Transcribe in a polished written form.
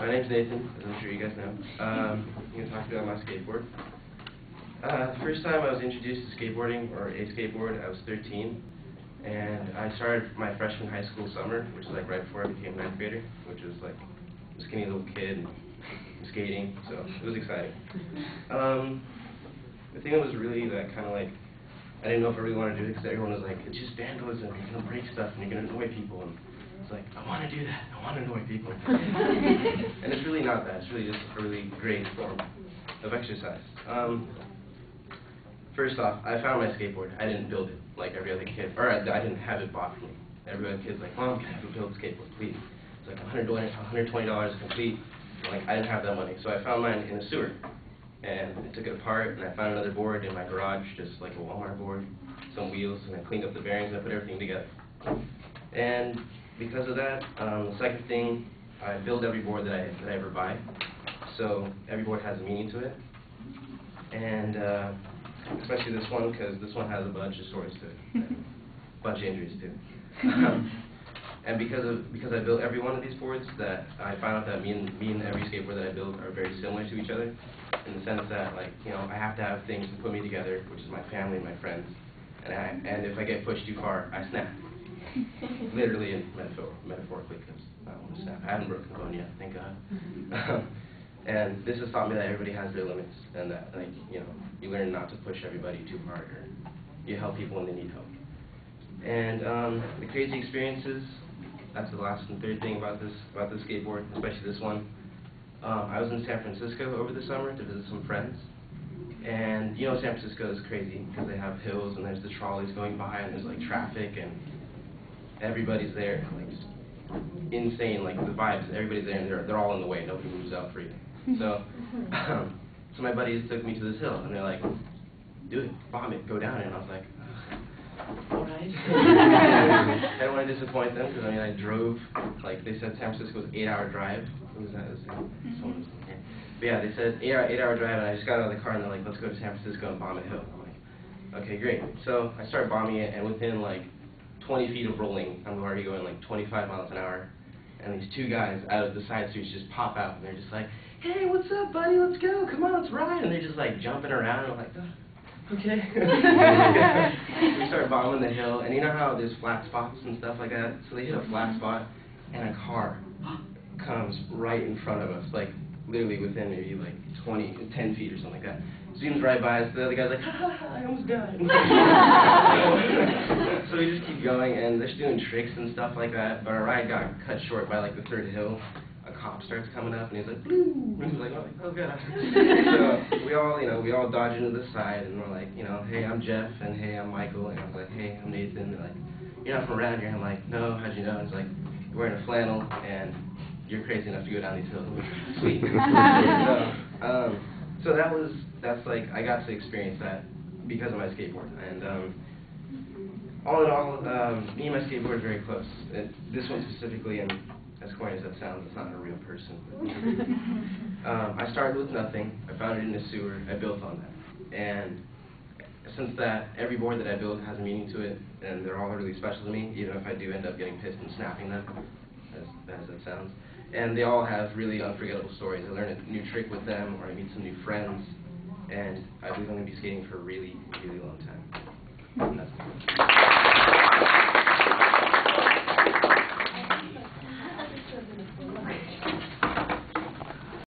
My name's Nathan, as I'm sure you guys know. I'm going to talk about my skateboard. The first time I was introduced to skateboarding, or a skateboard, I was 13. And I started my freshman high school summer, which was like right before I became a 9th grader, which was like a skinny little kid skating, so it was exciting. The thing was really that kind of like, I didn't know if I really wanted to do it because everyone was like, it's just vandalism, you're going to break stuff and you're going to annoy people. And it's like, I want to do that, I want to annoy people. And it's really not that, it's really just a really great form of exercise. First off, I found my skateboard. I didn't build it like every other kid, or I didn't have it bought for me. Every other kid's like, Mom, can I have a build skateboard, please? It's like $120 complete. Like, I didn't have that money, so I found mine in a sewer. And I took it apart, and I found another board in my garage, just like a Walmart board, some wheels, and I cleaned up the bearings, and I put everything together. And because of that, the second thing, I build every board that I ever buy. So every board has a meaning to it. And especially this one, because this one has a bunch of stories to it, and a bunch of injuries too. And because I built every one of these boards, that I found out that me and every skateboard that I build are very similar to each other, in the sense that, like, you know, I have to have things to put me together, which is my family and my friends. And if I get pushed too far, I snap. Literally and metaphorically, because I don't want to snap. I haven't broken a bone yet, thank God. And this has taught me that everybody has their limits, and that, like, you know, you learn not to push everybody too hard, or you help people when they need help. And the crazy experiences, that's the last and third thing about this skateboard, especially this one. I was in San Francisco over the summer to visit some friends. And you know, San Francisco is crazy because they have hills and there's the trolleys going by and there's like traffic and everybody's there, like just insane, like the vibes. Everybody's there and they're all in the way. Nobody moves out for you. So, so my buddies took me to this hill and they're like, "Do it, bomb it, go down it." And I was like, all right. I didn't want to disappoint them because I mean I drove, like they said San Francisco was an 8-hour drive. What was that? Someone was here. But yeah, they said 8-hour drive, and I just got out of the car and they're like, let's go to San Francisco and bomb a hill. I'm like, okay, great. So I started bombing it, and within like 20 feet of rolling, I'm already going like 25 miles an hour, and these two guys out of the side streets just pop out, and they're just like, hey, what's up, buddy? Let's go. Come on, let's ride. And they're just like jumping around, and I'm like, oh, okay. We start bombing the hill, and you know how there's flat spots and stuff like that? So they hit a flat spot, and a car comes right in front of us, like literally within maybe like 10 feet or something like that. Zooms right by us, the other guy's like, ha ha ha, I almost died. So we just keep going, and they're just doing tricks and stuff like that, but our ride got cut short by like the third hill. A cop starts coming up, and he's like, blue, and he's like, oh god. So we all dodge into the side, and we're like, you know, hey, I'm Jeff, and hey, I'm Michael, and I was like, hey, I'm Nathan. They're like, you're not from around here. I'm like, no, how'd you know? And it's like, you're wearing a flannel, and you're crazy enough to go down these hills. Sweet. So that's like, I got to experience that because of my skateboard. And all in all, me and my skateboard are very close. This one specifically, and as corny as that sounds, it's not a real person. I started with nothing. I found it in a sewer. I built on that. And since that, every board that I build has a meaning to it, and they're all really special to me, even if I do end up getting pissed and snapping them, as bad as that sounds. And they all have really unforgettable stories. I learn a new trick with them, or I meet some new friends, and I believe I'm going to be skating for a really, really long time. And that's it.